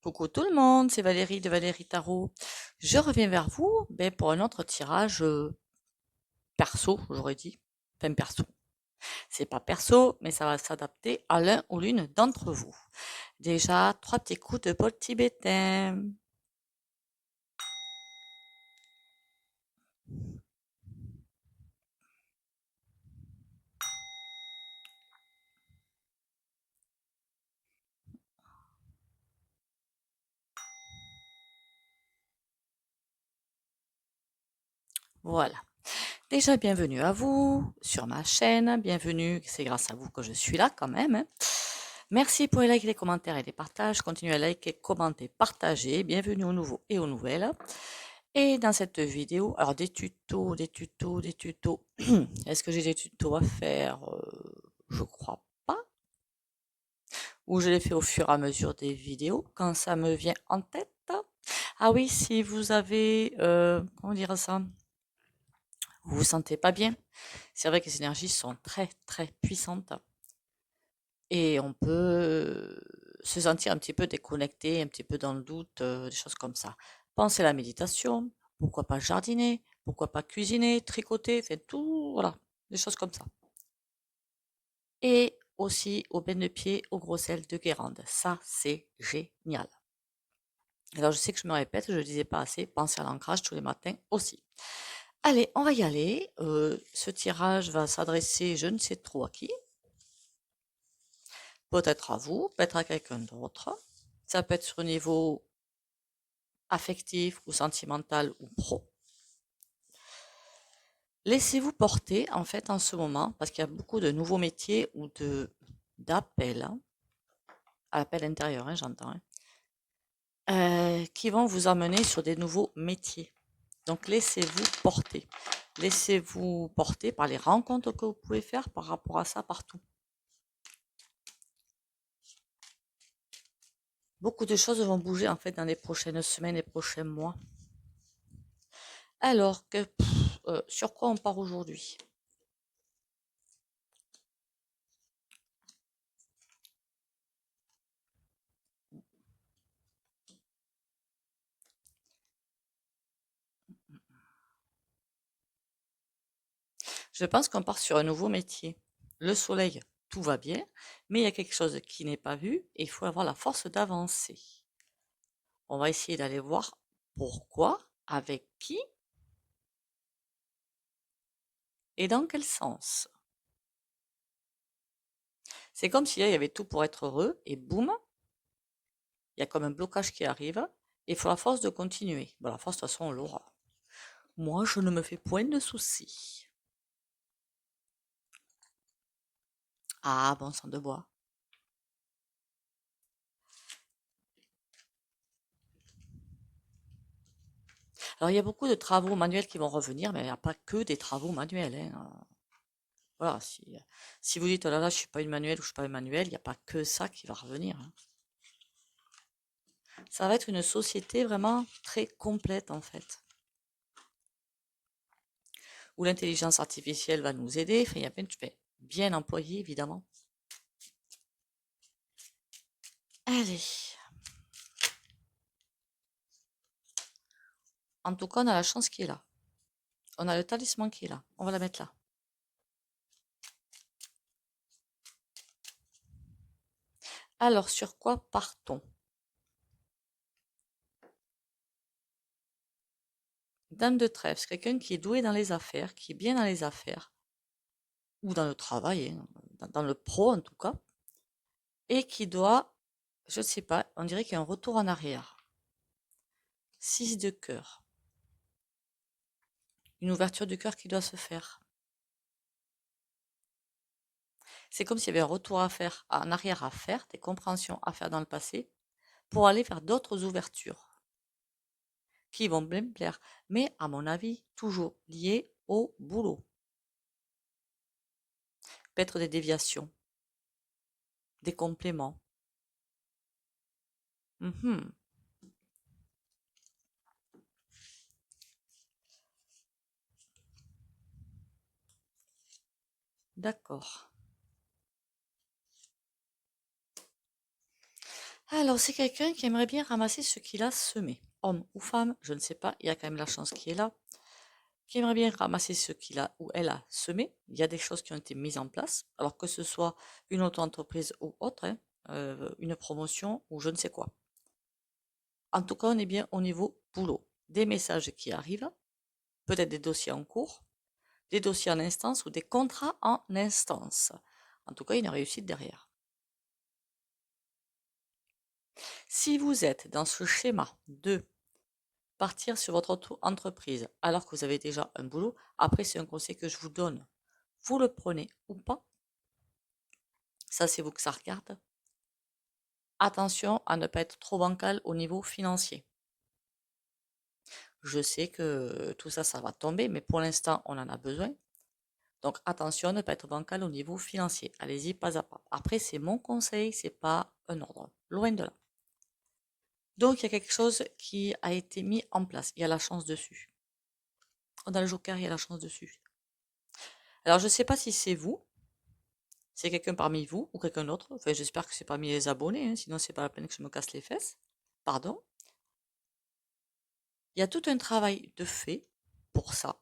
Coucou tout le monde, c'est Valérie de Valérie Tarot. Je reviens vers vous pour un autre tirage perso, j'aurais dit. Enfin perso. C'est pas perso, mais ça va s'adapter à l'un ou l'une d'entre vous. Déjà, trois petits coups de bol tibétain. Voilà. Déjà, bienvenue à vous sur ma chaîne. Bienvenue, c'est grâce à vous que je suis là quand même, hein. Merci pour les likes, les commentaires et les partages. Continuez à liker, commenter, partager. Bienvenue aux nouveaux et aux nouvelles. Et dans cette vidéo, alors des tutos, des tutos, des tutos. Est-ce que j'ai des tutos à faire? Je crois pas. Ou je les fais au fur et à mesure des vidéos quand ça me vient en tête. Ah oui, si vous avez, comment dire ça? Vous vous sentez pas bien. C'est vrai que les énergies sont très très puissantes et on peut se sentir un petit peu déconnecté, un petit peu dans le doute, des choses comme ça. Pensez à la méditation, pourquoi pas jardiner, pourquoi pas cuisiner, tricoter, faire tout, voilà, des choses comme ça. Et aussi au bain de pied au gros sel de Guérande. Ça, c'est génial. Alors, je sais que je me répète, je ne le disais pas assez, pensez à l'ancrage tous les matins aussi. Allez, on va y aller. Ce tirage va s'adresser, je ne sais trop à qui. Peut-être à vous, peut-être à quelqu'un d'autre. Ça peut être sur un niveau affectif ou sentimental ou pro. Laissez-vous porter en fait en ce moment parce qu'il y a beaucoup de nouveaux métiers ou d'appels, hein, à l'appel intérieur, hein, j'entends, hein, qui vont vous emmener sur des nouveaux métiers. Donc laissez-vous porter. Laissez-vous porter par les rencontres que vous pouvez faire par rapport à ça partout. Beaucoup de choses vont bouger en fait dans les prochaines semaines et prochains mois. Alors, sur quoi on part aujourd'hui? Je pense qu'on part sur un nouveau métier. Le soleil, tout va bien, mais il y a quelque chose qui n'est pas vu et il faut avoir la force d'avancer. On va essayer d'aller voir pourquoi, avec qui et dans quel sens. C'est comme si là, il y avait tout pour être heureux et boum, il y a comme un blocage qui arrive et il faut la force de continuer. Bon, la force, de toute façon, on l'aura. Moi, je ne me fais point de soucis. Ah, bon sang de bois. Alors, il y a beaucoup de travaux manuels qui vont revenir, mais il n'y a pas que des travaux manuels, hein. Voilà, si vous dites, oh là là, je suis pas une manuelle ou je suis pas une manuelle, il n'y a pas que ça qui va revenir, hein. Ça va être une société vraiment très complète, en fait, où l'intelligence artificielle va nous aider. Enfin, il y a plein de choses bien employées, évidemment. Allez. En tout cas, on a la chance qui est là. On a le talisman qui est là. On va la mettre là. Alors, sur quoi partons? Dame de trèfle, c'est quelqu'un qui est doué dans les affaires, qui est bien dans les affaires, ou dans le travail, hein, dans le pro en tout cas, et qui doit, je ne sais pas, on dirait qu'il y a un retour en arrière. 6 de cœur. Une ouverture du cœur qui doit se faire. C'est comme s'il y avait un retour à faire, en arrière à faire, des compréhensions à faire dans le passé, pour aller vers d'autres ouvertures qui vont bien me plaire. Mais à mon avis, toujours liées au boulot. Peut-être des déviations, des compléments. Mhm. D'accord. Alors, c'est quelqu'un qui aimerait bien ramasser ce qu'il a semé. Homme ou femme, je ne sais pas, il y a quand même la chance qui est là. Qui aimerait bien ramasser ce qu'il a ou elle a semé. Il y a des choses qui ont été mises en place, alors que ce soit une auto-entreprise ou autre, hein, une promotion ou je ne sais quoi. En tout cas, on est bien au niveau boulot. Des messages qui arrivent, peut-être des dossiers en cours, des dossiers en instance ou des contrats en instance. En tout cas, il y a une réussite derrière. Si vous êtes dans ce schéma de partir sur votre auto-entreprise alors que vous avez déjà un boulot, après c'est un conseil que je vous donne, vous le prenez ou pas, ça c'est vous que ça regarde. Attention à ne pas être trop bancal au niveau financier. Je sais que tout ça, ça va tomber, mais pour l'instant, on en a besoin. Donc attention à ne pas être bancal au niveau financier. Allez-y pas à pas. Après, c'est mon conseil, c'est pas un ordre. Loin de là. Donc il y a quelque chose qui a été mis en place. Il y a la chance dessus. On a le joker, il y a la chance dessus. Alors je ne sais pas si c'est vous, c'est quelqu'un parmi vous ou quelqu'un d'autre. Enfin, j'espère que c'est parmi les abonnés, hein, sinon c'est pas la peine que je me casse les fesses. Pardon. Il y a tout un travail de fait pour ça.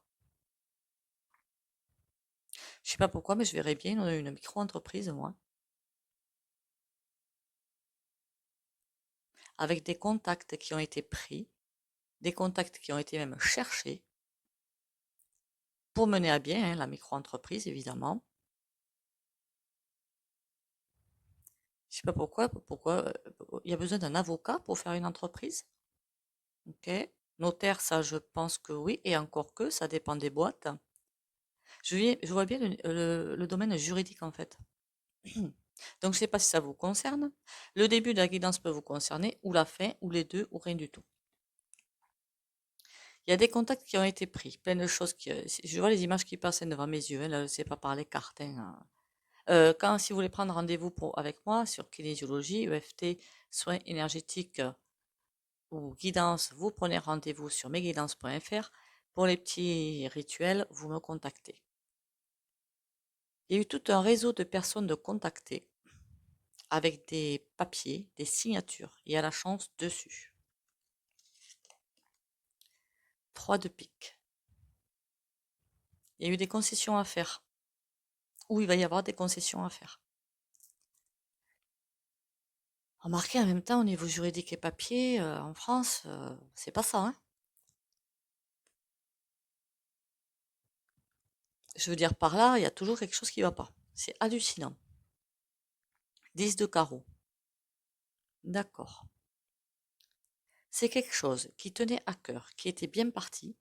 Je sais pas pourquoi, mais je verrais bien une micro-entreprise, moi, avec des contacts qui ont été pris, des contacts qui ont été même cherchés pour mener à bien, hein, la micro-entreprise, évidemment. Je sais pas pourquoi il y a besoin d'un avocat pour faire une entreprise. Ok. Notaire, ça, je pense que oui, et encore que, ça dépend des boîtes. Je vois bien le domaine juridique, en fait. Donc, je sais pas si ça vous concerne. Le début de la guidance peut vous concerner, ou la fin, ou les deux, ou rien du tout. Il y a des contacts qui ont été pris, plein de choses qui, je vois les images qui passent devant mes yeux, hein, là, c'est pas par les cartes, hein. Si vous voulez prendre rendez-vous avec moi sur kinésiologie, EFT, soins énergétiques ou guidance, vous prenez rendez-vous sur mesguidances.fr. Pour les petits rituels, vous me contactez. Il y a eu tout un réseau de personnes de contacter avec des papiers, des signatures. Il y a la chance dessus. 3 de pique. Il y a eu des concessions à faire. Ou il va y avoir des concessions à faire. Remarquez en même temps au niveau juridique et papier, en France, c'est pas ça, hein. Je veux dire par là, il y a toujours quelque chose qui va pas. C'est hallucinant. 10 de carreau. D'accord. C'est quelque chose qui tenait à cœur, qui était bien parti,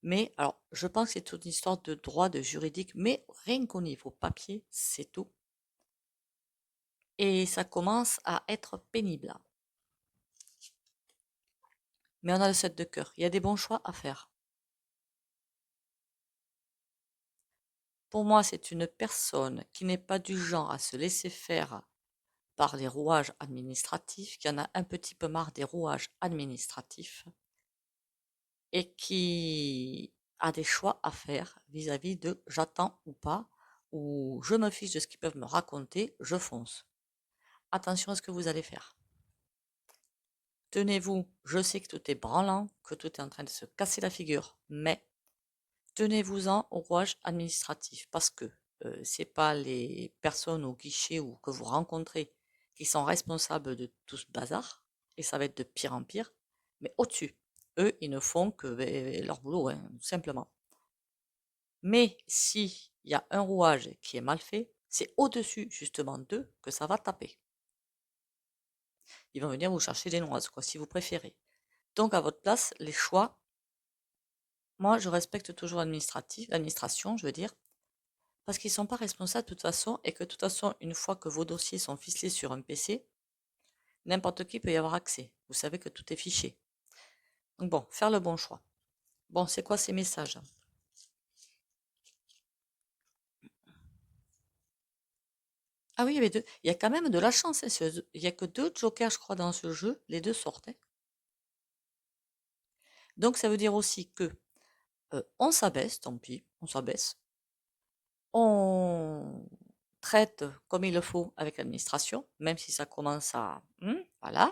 mais alors je pense que c'est une histoire de droit, de juridique, mais rien qu'au niveau papier, c'est tout. Et ça commence à être pénible. Mais on a le 7 de cœur. Il y a des bons choix à faire. Pour moi, c'est une personne qui n'est pas du genre à se laisser faire par les rouages administratifs, qui en a un petit peu marre des rouages administratifs et qui a des choix à faire vis-à-vis de j'attends ou pas, ou je me fiche de ce qu'ils peuvent me raconter, je fonce. Attention à ce que vous allez faire. Tenez-vous, je sais que tout est branlant, que tout est en train de se casser la figure, mais tenez-vous-en au rouage administratif parce que c'est pas les personnes au guichet ou que vous rencontrez qui sont responsables de tout ce bazar et ça va être de pire en pire, mais au-dessus, eux, ils ne font que leur boulot, hein, tout simplement. Mais si il y a un rouage qui est mal fait, c'est au-dessus justement d'eux que ça va taper. Ils vont venir vous chercher des noises, quoi, si vous préférez. Donc à votre place, les choix, moi je respecte toujours l'administration, je veux dire, parce qu'ils ne sont pas responsables de toute façon et que de toute façon, une fois que vos dossiers sont ficelés sur un PC, n'importe qui peut y avoir accès. Vous savez que tout est fiché. Donc bon, faire le bon choix. Bon, c'est quoi ces messages? Ah oui, il y avait deux. Il y a quand même de la chance, hein. Il n'y a que 2 jokers, je crois, dans ce jeu. Les deux sortent, hein. Donc ça veut dire aussi que on s'abaisse, tant pis, on s'abaisse. On traite comme il le faut avec l'administration, même si ça commence à Voilà.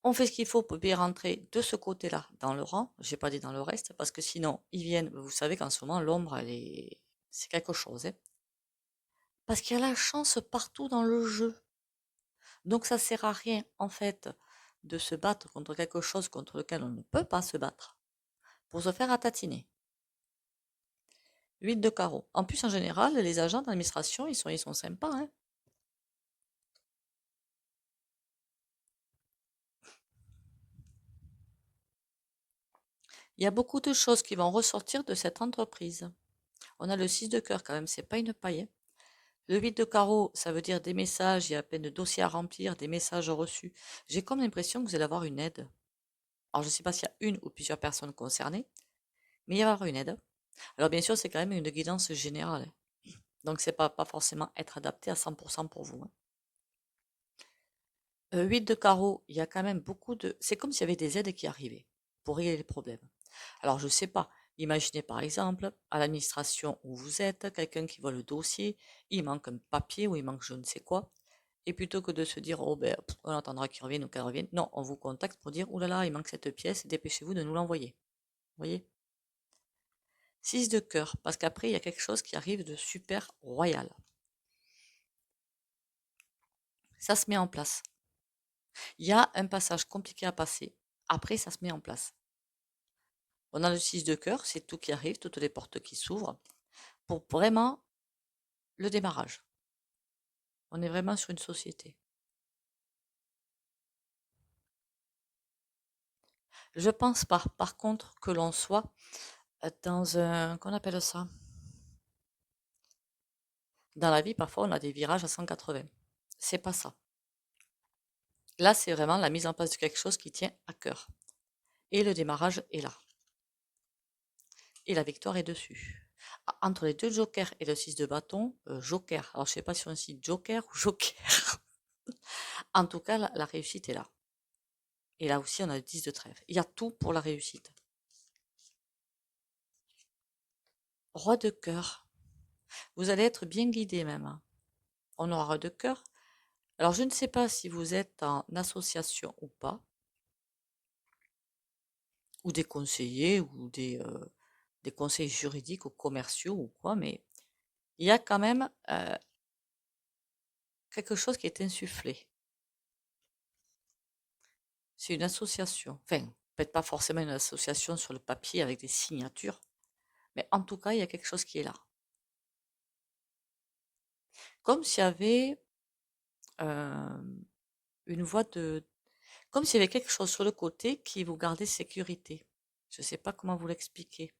On fait ce qu'il faut pour bien rentrer de ce côté-là dans le rang. J'ai pas dit dans le reste parce que sinon ils viennent. Vous savez qu'en ce moment l'ombre c'est quelque chose, hein. Parce qu'il y a la chance partout dans le jeu. Donc ça sert à rien en fait de se battre contre quelque chose contre lequel on ne peut pas se battre pour se faire attatiner. 8 de carreau. En plus en général les agents d'administration ils sont sympas, hein. Il y a beaucoup de choses qui vont ressortir de cette entreprise. On a le 6 de cœur quand même, c'est pas une paille, hein. Le 8 de carreau, ça veut dire des messages, il y a plein de dossiers à remplir, des messages reçus. J'ai comme l'impression que vous allez avoir une aide. Alors, je ne sais pas s'il y a une ou plusieurs personnes concernées, mais il y avoir une aide. Alors, bien sûr, c'est quand même une guidance générale, hein. Donc, c'est pas forcément être adapté à 100% pour vous, hein. 8 de carreau, il y a quand même beaucoup de... C'est comme s'il y avait des aides qui arrivaient pour régler les problèmes. Alors, je ne sais pas. Imaginez par exemple, à l'administration où vous êtes, quelqu'un qui voit le dossier, il manque un papier ou il manque je ne sais quoi. Et plutôt que de se dire, oh ben, on attendra qu'il revienne ou qu'elle revienne, non, on vous contacte pour dire, oh là là, il manque cette pièce, dépêchez-vous de nous l'envoyer. Vous voyez? 6 de cœur, parce qu'après, il y a quelque chose qui arrive de super royal. Ça se met en place. Il y a un passage compliqué à passer. Après, ça se met en place. On a le 6 de cœur, c'est tout qui arrive, toutes les portes qui s'ouvrent, pour vraiment le démarrage. On est vraiment sur une société. Je pense pas, par contre, que l'on soit dans un, qu'on appelle ça? Dans la vie, parfois, on a des virages à 180. C'est pas ça. Là, c'est vraiment la mise en place de quelque chose qui tient à cœur. Et le démarrage est là. Et la victoire est dessus. Entre les deux jokers et le 6 de bâton, joker. Alors, je sais pas si on dit joker ou joker. En tout cas, la réussite est là. Et là aussi, on a le 10 de trèfle. Il y a tout pour la réussite. Roi de cœur. Vous allez être bien guidé même, hein. On aura roi de cœur. Alors, je ne sais pas si vous êtes en association ou pas, ou des conseillers, ou des conseils juridiques ou commerciaux ou quoi, mais il y a quand même quelque chose qui est insufflé. C'est une association. Enfin, peut-être pas forcément une association sur le papier avec des signatures, mais en tout cas, il y a quelque chose qui est là. Comme s'il y avait euh, une voie de... Comme s'il y avait quelque chose sur le côté qui vous gardait sécurité. Je ne sais pas comment vous l'expliquer.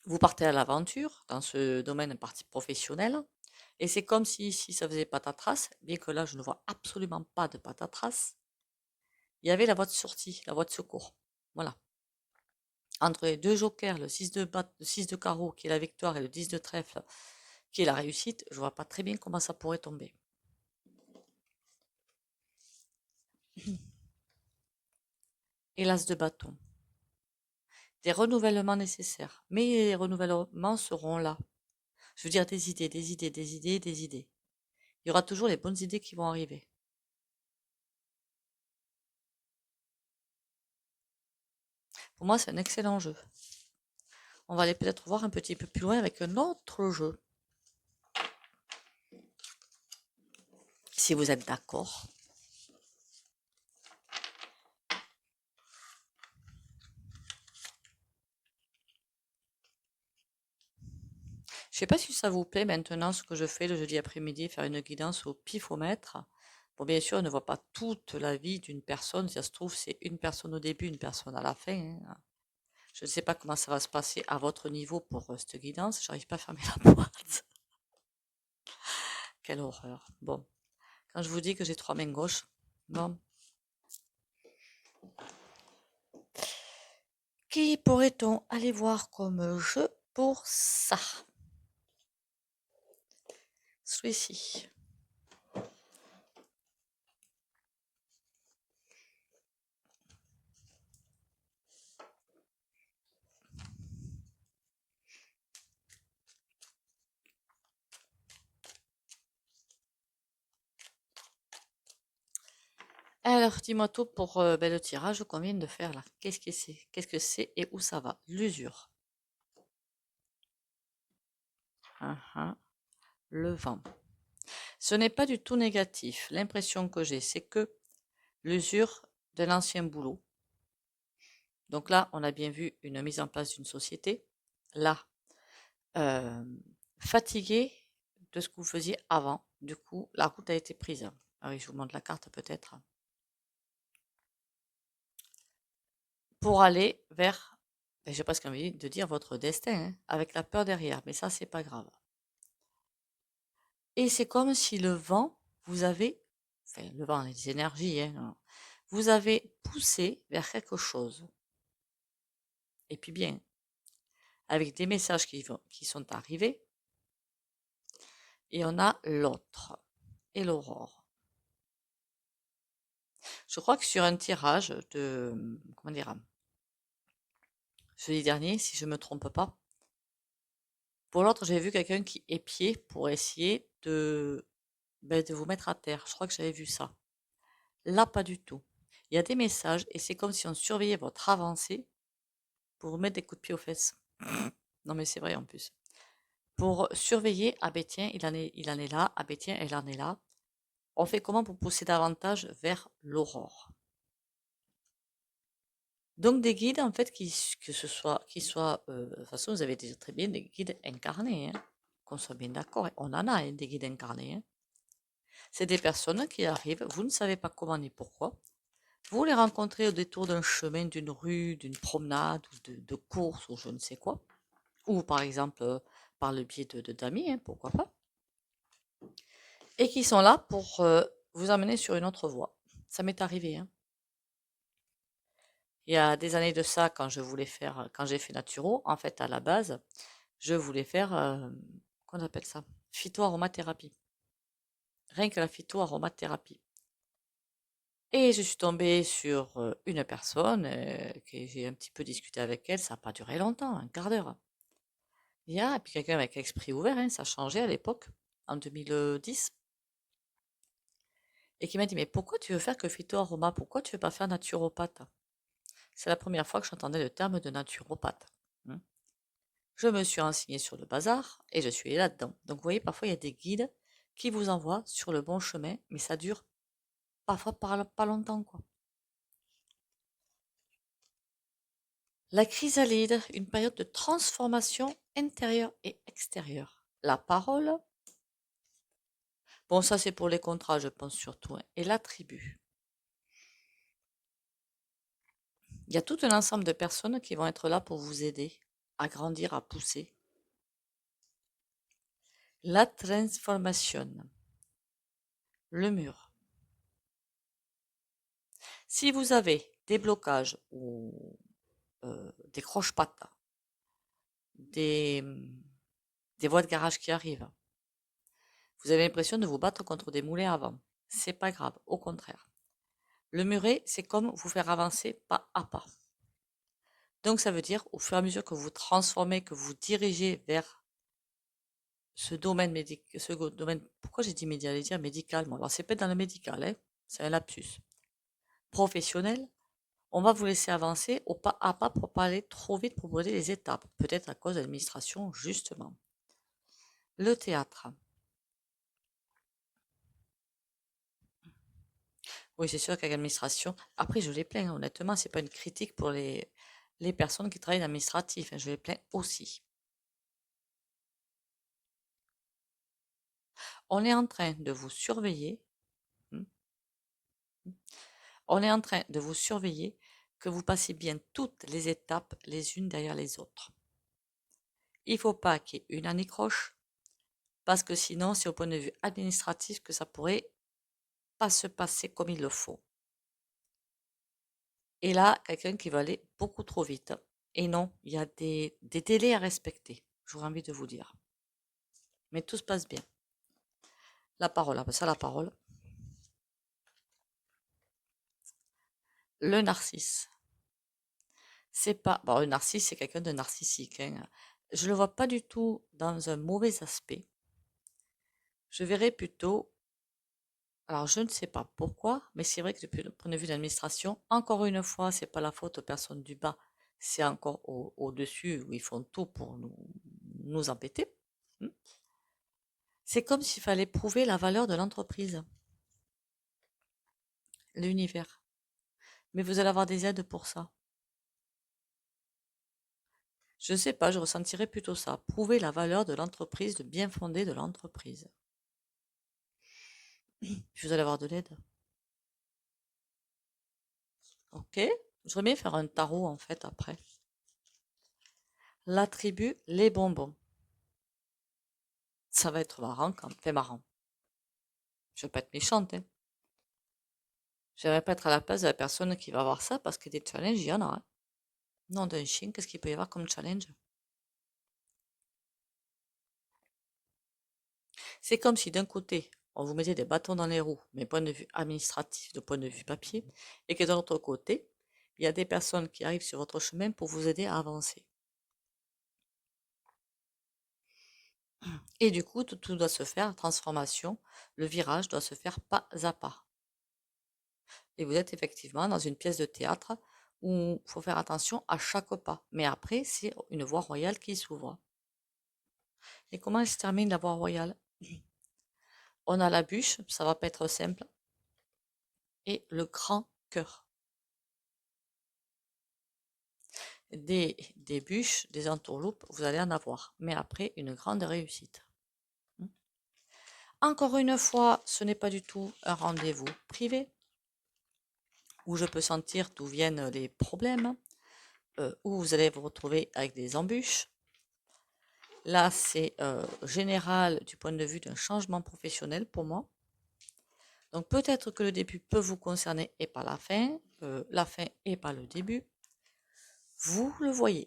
Vous partez à l'aventure dans ce domaine partie professionnel, et c'est comme si ça faisait patatras, bien que là je ne vois absolument pas de patatras, il y avait la voie de sortie, la voie de secours. Voilà. Entre les deux jokers, le 6 de carreau qui est la victoire et le 10 de trèfle qui est la réussite, je vois pas très bien comment ça pourrait tomber. Et l'as de bâton. Des renouvellements nécessaires. Mais les renouvellements seront là. Je veux dire des idées, des idées, des idées, des idées. Il y aura toujours les bonnes idées qui vont arriver. Pour moi, c'est un excellent jeu. On va aller peut-être voir un petit peu plus loin avec un autre jeu. Si vous êtes d'accord. Je sais pas si ça vous plaît maintenant ce que je fais le jeudi après-midi, faire une guidance au pifomètre. Bon, bien sûr, on ne voit pas toute la vie d'une personne. Si ça se trouve, c'est une personne au début, une personne à la fin, hein. Je ne sais pas comment ça va se passer à votre niveau pour cette guidance. J'arrive pas à fermer la boîte. Quelle horreur. Bon, quand je vous dis que j'ai 3 mains gauches, bon. Qui pourrait-on aller voir comme jeu pour ça? Celui-ci. Alors, dis-moi tout pour le tirage qu'on vient de faire là. Qu'est-ce que c'est? Qu'est-ce que c'est et où ça va? L'usure. Ah. Le vent. Ce n'est pas du tout négatif. L'impression que j'ai, c'est que l'usure de l'ancien boulot. Donc là, on a bien vu une mise en place d'une société. Là, euh, fatigué de ce que vous faisiez avant. Du coup, la route a été prise. Ah oui, je vous montre la carte peut-être. Pour aller vers, ben, j'ai presque envie de dire votre destin, hein, avec la peur derrière. Mais ça, c'est pas grave. Et c'est comme si le vent, vous avez, enfin, le vent, les énergies, hein, vous avez poussé vers quelque chose. Et puis bien, avec des messages qui sont arrivés, et on a l'autre et l'aurore. Je crois que sur un tirage de, comment dire, jeudi dernier, si je me trompe pas, pour l'autre, j'ai vu quelqu'un qui épiait pour essayer de, ben, de vous mettre à terre. Je crois que j'avais vu ça. Là, pas du tout. Il y a des messages et c'est comme si on surveillait votre avancée pour vous mettre des coups de pied aux fesses. Non, mais c'est vrai en plus. Pour surveiller, ah ben tiens, il en est là, ah ben tiens, elle en est là. On fait comment pour pousser davantage vers l'aurore? Donc des guides, en fait, de toute façon, vous avez déjà très bien des guides incarnés, hein, qu'on soit bien d'accord. On en a, hein, des guides incarnés, hein. C'est des personnes qui arrivent, vous ne savez pas comment ni pourquoi. Vous les rencontrez au détour d'un chemin, d'une rue, d'une promenade, ou de course, ou je ne sais quoi. Ou par exemple, par le biais d'amis, hein, pourquoi pas. Et qui sont là pour vous amener sur une autre voie. Ça m'est arrivé, hein. Il y a des années de ça, quand j'ai fait naturo, en fait, à la base, je voulais faire, qu'on appelle ça? Phytoaromathérapie. Rien que la phytoaromathérapie. Et je suis tombée sur une personne, que j'ai un petit peu discuté avec elle, ça n'a pas duré longtemps, un quart d'heure. Et puis quelqu'un avec l'esprit ouvert, hein, ça changeait à l'époque, en 2010, et qui m'a dit, mais pourquoi tu veux faire que phytoaroma? Pourquoi tu veux pas faire naturopathe? C'est la première fois que j'entendais le terme de naturopathe, hein. Je me suis renseignée sur le bazar et je suis allée là-dedans. Donc vous voyez, parfois il y a des guides qui vous envoient sur le bon chemin, mais ça dure parfois pas longtemps, quoi. La chrysalide, une période de transformation intérieure et extérieure. La parole, bon ça c'est pour les contrats je pense surtout, hein, et la tribu. Il y a tout un ensemble de personnes qui vont être là pour vous aider à grandir, à pousser. La transformation. Le mur. Si vous avez des blocages ou des croche-pattes, des, des voies de garage qui arrivent, vous avez l'impression de vous battre contre des moulins à vent. C'est pas grave, au contraire. Le muret, c'est comme vous faire avancer pas à pas. Donc ça veut dire, au fur et à mesure que vous transformez, que vous dirigez vers ce domaine médical, pourquoi j'ai dit médical, j'allais dire médical, moi. Alors c'est pas dans le médical, hein, c'est un lapsus. Professionnel, on va vous laisser avancer au pas à pas pour pas aller trop vite pour brûler les étapes. Peut-être à cause de l'administration, justement. Le théâtre. Oui, c'est sûr qu'avec l'administration, après je les plains, hein, honnêtement, c'est pas une critique pour les personnes qui travaillent dans l'administratif, hein, je les plains aussi. On est en train de vous surveiller. hmm, On est en train de vous surveiller que vous passez bien toutes les étapes les unes derrière les autres. Il ne faut pas qu'il y ait une anicroche, parce que sinon, c'est au point de vue administratif que ça pourrait pas se passer comme il le faut. Et là, quelqu'un qui va aller beaucoup trop vite. Et non, il y a des délais à respecter, j'aurais envie de vous dire. Mais tout se passe bien. La parole, ah ben ça, la parole. Le narcisse. C'est pas. Bon, le narcisse, c'est quelqu'un de narcissique, hein. Je le vois pas du tout dans un mauvais aspect. Je verrais plutôt. Alors, je ne sais pas pourquoi, mais c'est vrai que depuis le point de vue de l'administration, encore une fois, c'est pas la faute aux personnes du bas, c'est encore au-dessus où ils font tout pour nous embêter. Hmm. C'est comme s'il fallait prouver la valeur de l'entreprise, l'univers. Mais vous allez avoir des aides pour ça. Je ne sais pas, je ressentirais plutôt ça. Prouver la valeur de l'entreprise, de bien fondé de l'entreprise. Vous allez avoir de l'aide. Ok? J'aimerais bien faire un tarot en fait après. La tribu, les bonbons. Ça va être marrant quand même. Marrant. Je vais pas être méchante, hein. J'aimerais pas être à la place de la personne qui va voir ça parce que des challenges, il y en a, hein. Nom d'un chien, qu'est-ce qu'il peut y avoir comme challenge? C'est comme si d'un côté, on vous mettait des bâtons dans les roues, mais point de vue administratif, de point de vue papier, et que de l'autre côté, il y a des personnes qui arrivent sur votre chemin pour vous aider à avancer. Et du coup, tout doit se faire, transformation, le virage doit se faire pas à pas. Et vous êtes effectivement dans une pièce de théâtre où il faut faire attention à chaque pas. Mais après, c'est une voie royale qui s'ouvre. Et comment elle se termine la voie royale? On a la bûche, ça va pas être simple, et le grand cœur. Des bûches, des entourloupes, vous allez en avoir. Mais après, une grande réussite. Encore une fois, ce n'est pas du tout un rendez-vous privé où je peux sentir d'où viennent les problèmes, où vous allez vous retrouver avec des embûches. Là, c'est général du point de vue d'un changement professionnel pour moi. Donc peut-être que le début peut vous concerner et pas la fin et pas le début. Vous le voyez.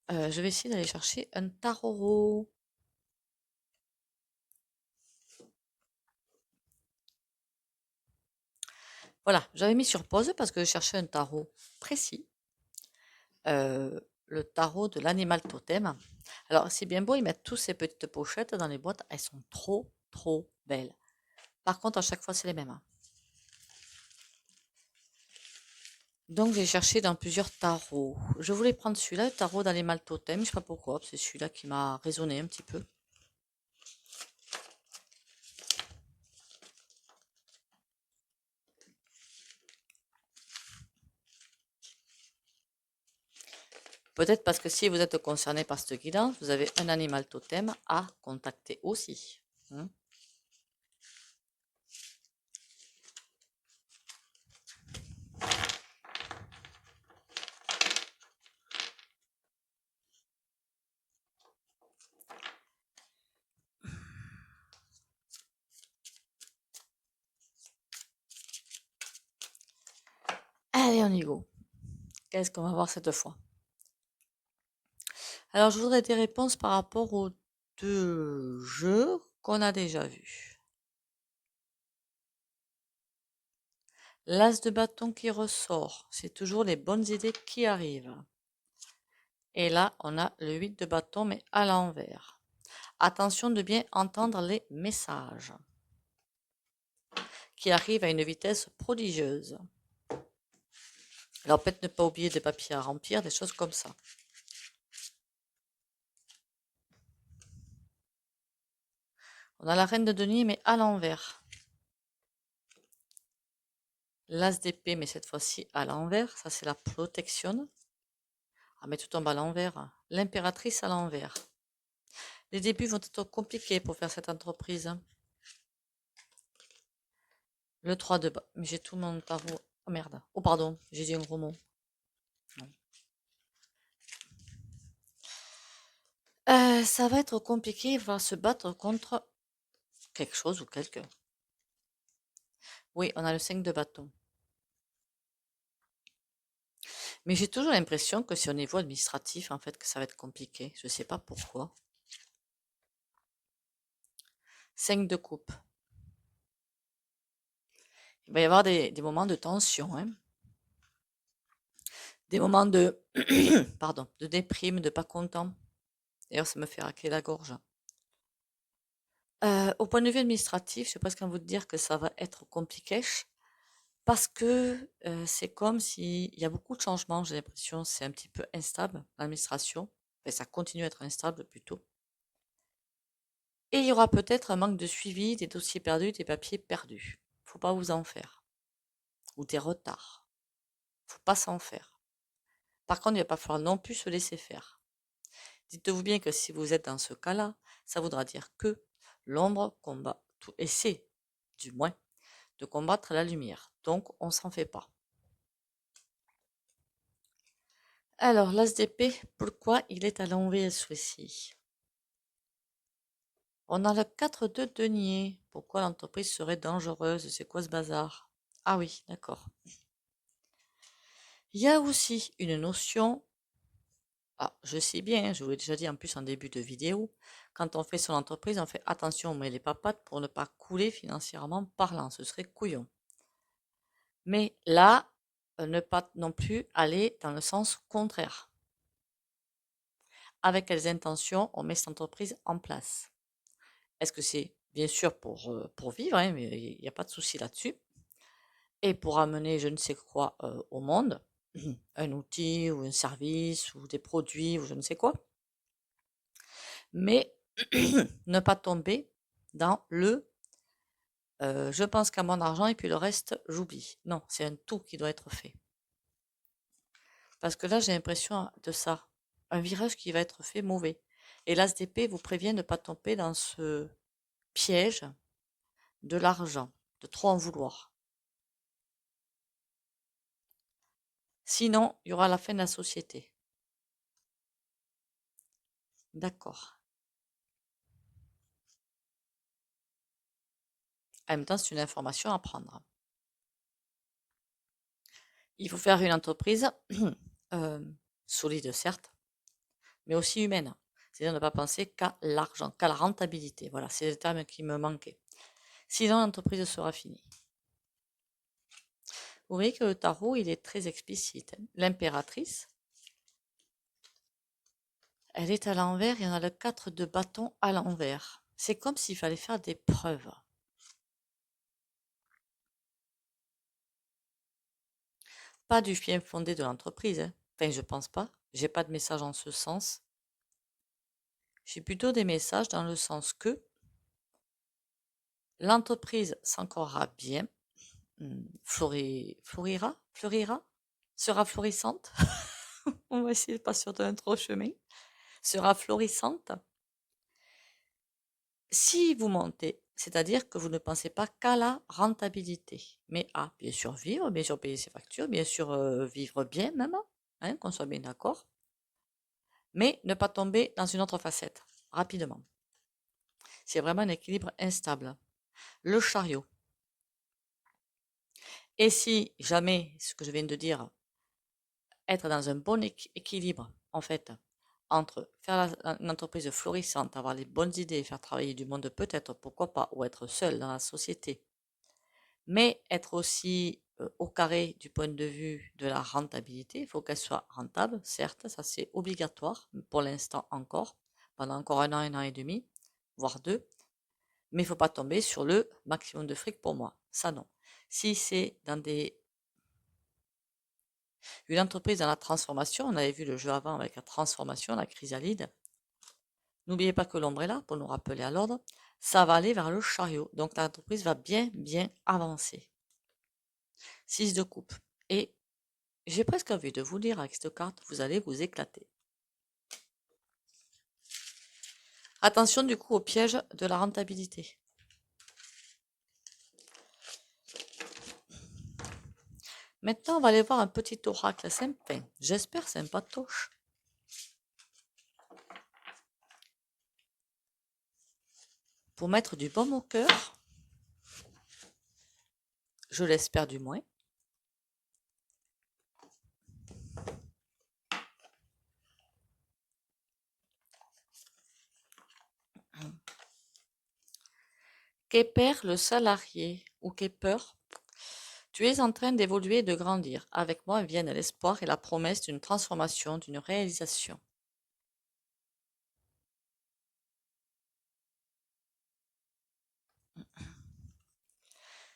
Je vais essayer d'aller chercher un tarot. Voilà, j'avais mis sur pause parce que je cherchais un tarot précis. Le tarot de l'animal totem. Alors, c'est bien beau, ils mettent tous ces petites pochettes dans les boîtes. Elles sont trop, trop belles. Par contre, à chaque fois, c'est les mêmes, hein. Donc, j'ai cherché dans plusieurs tarots. Je voulais prendre celui-là, le tarot d'animal totem. Je sais pas pourquoi, c'est celui-là qui m'a résonné un petit peu. Peut-être parce que si vous êtes concerné par cette guidance, vous avez un animal totem à contacter aussi, hein. Allez, on y go. Qu'est-ce qu'on va voir cette fois? Alors, je voudrais des réponses par rapport aux deux jeux qu'on a déjà vus. L'as de bâton qui ressort, c'est toujours les bonnes idées qui arrivent. Et là, on a le 8 de bâton, mais à l'envers. Attention de bien entendre les messages qui arrivent à une vitesse prodigieuse. Alors, peut-être ne pas oublier des papiers à remplir, des choses comme ça. On a la reine de denier, mais à l'envers. L'as d'épée, mais cette fois-ci à l'envers. Ça, c'est la protection. Ah, mais tout tombe à l'envers. L'impératrice à l'envers. Les débuts vont être compliqués pour faire cette entreprise. Le 3 de bas. Mais j'ai tout mon tarot. Oh merde. Oh pardon, j'ai dit un gros mot. Non. Ça va être compliqué. Il va se battre contre quelque chose ou quelqu'un. Oui, on a le 5 de bâton. Mais j'ai toujours l'impression que c'est au niveau administratif, en fait, que ça va être compliqué. Je ne sais pas pourquoi. 5 de coupe. Il va y avoir des moments de tension, hein. Des moments de, pardon, de déprime, de pas content. D'ailleurs, ça me fait racler la gorge. Au point de vue administratif, j'ai presque envie de dire que ça va être compliqué parce que c'est comme s'il y a beaucoup de changements, j'ai l'impression, c'est un petit peu instable, l'administration. Enfin, ça continue à être instable plutôt. Et il y aura peut-être un manque de suivi, des dossiers perdus, des papiers perdus. Faut pas vous en faire. Ou des retards. Faut pas s'en faire. Par contre, il va pas falloir non plus se laisser faire. Dites-vous bien que si vous êtes dans ce cas-là, ça voudra dire que l'ombre combat tout, essaie, du moins, de combattre la lumière. Donc, on s'en fait pas. Alors, l'as d'épée, pourquoi il est à l'envers celui-ci? On a le 4 de denier. Pourquoi l'entreprise serait dangereuse? C'est quoi ce bazar? Ah oui, d'accord. Il y a aussi une notion, ah, je sais bien, je vous l'ai déjà dit en plus en début de vidéo, quand on fait son entreprise, on fait attention, on met les papates pour ne pas couler financièrement parlant, ce serait couillon. Mais là, ne pas non plus aller dans le sens contraire. Avec quelles intentions on met cette entreprise en place? Est-ce que c'est bien sûr pour vivre, hein, mais il n'y a pas de souci là-dessus, et pour amener je ne sais quoi au monde, un outil ou un service ou des produits ou je ne sais quoi, mais ne pas tomber dans le je pense qu'à mon argent et puis le reste j'oublie. Non, c'est un tout qui doit être fait. Parce que là j'ai l'impression de ça, un virage qui va être fait mauvais. Et l'ASDP vous prévient de ne pas tomber dans ce piège de l'argent, de trop en vouloir. Sinon, il y aura la fin de la société. D'accord. En même temps, c'est une information à prendre. Il faut faire une entreprise solide, certes, mais aussi humaine. C'est-à-dire ne pas penser qu'à l'argent, qu'à la rentabilité. Voilà, c'est le terme qui me manquait. Sinon, l'entreprise sera finie. Vous voyez que le tarot, il est très explicite. L'impératrice, elle est à l'envers et on a le 4 de bâton à l'envers. C'est comme s'il fallait faire des preuves. Pas du bien fondé de l'entreprise, hein. Enfin, je pense pas. J'ai pas de message en ce sens. J'ai plutôt des messages dans le sens que l'entreprise s'encorera bien, fleurira, sera florissante. On va essayer de pas se faire un trop chemin. Sera florissante si vous montez, c'est-à-dire que vous ne pensez pas qu'à la rentabilité, mais à bien sûr vivre, bien sûr payer ses factures, bien sûr vivre bien même, hein, qu'on soit bien d'accord, mais ne pas tomber dans une autre facette rapidement. C'est vraiment un équilibre instable. Le chariot. Et si jamais, ce que je viens de dire, être dans un bon équilibre, en fait, entre faire une entreprise florissante, avoir les bonnes idées, faire travailler du monde peut-être, pourquoi pas, ou être seul dans la société, mais être aussi au carré du point de vue de la rentabilité, il faut qu'elle soit rentable, certes, ça c'est obligatoire, pour l'instant encore, pendant encore un an et demi, voire deux, mais il ne faut pas tomber sur le maximum de fric pour moi, ça non. Si c'est dans une entreprise dans la transformation, on avait vu le jeu avant avec la transformation, la chrysalide. N'oubliez pas que l'ombre est là pour nous rappeler à l'ordre. Ça va aller vers le chariot. Donc l'entreprise va bien, bien avancer. 6 de coupe. Et j'ai presque envie de vous dire avec cette carte, vous allez vous éclater. Attention du coup au piège de la rentabilité. Maintenant, on va aller voir un petit oracle sympa. J'espère sympatoche. Pour mettre du baume au cœur, je l'espère du moins. Qu'est perd le salarié ou qu'est peur? Tu es en train d'évoluer et de grandir. Avec moi viennent l'espoir et la promesse d'une transformation, d'une réalisation.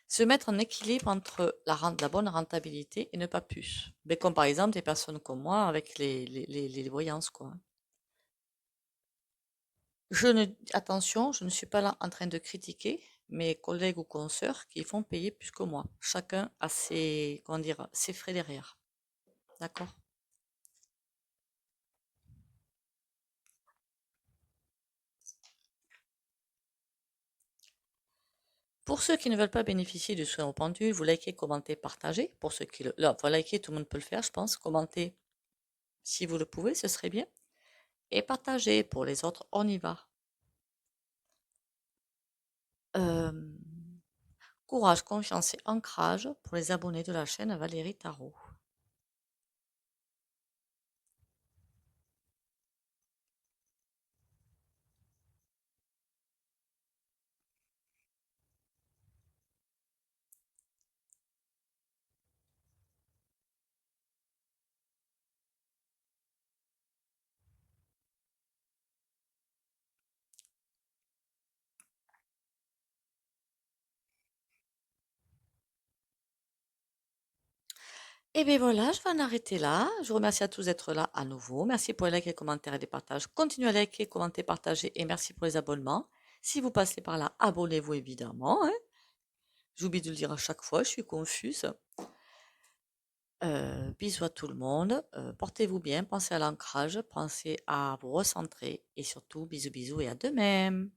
Se mettre en équilibre entre la bonne rentabilité et ne pas plus. Mais comme par exemple des personnes comme moi avec les voyances, quoi. Attention, je ne suis pas là en train de critiquer mes collègues ou consoeurs qui font payer plus que moi. Chacun a ses, comment dire, ses frais derrière. D'accord? Pour ceux qui ne veulent pas bénéficier du soin au pendule, vous likez, commentez, partagez. Pour ceux qui le, là, enfin, liker, tout le monde peut le faire, je pense. Commentez si vous le pouvez, ce serait bien. Et partagez pour les autres, on y va. Euh, Courage, confiance et ancrage pour les abonnés de la chaîne Valérie Tarot. Et bien voilà, je vais en arrêter là. Je vous remercie à tous d'être là à nouveau. Merci pour les likes, les commentaires et les partages. Continuez à liker, commenter, partager et merci pour les abonnements. Si vous passez par là, abonnez-vous évidemment, hein. J'oublie de le dire à chaque fois, je suis confuse. Bisous à tout le monde. Portez-vous bien, pensez à l'ancrage, pensez à vous recentrer et surtout bisous bisous et à demain.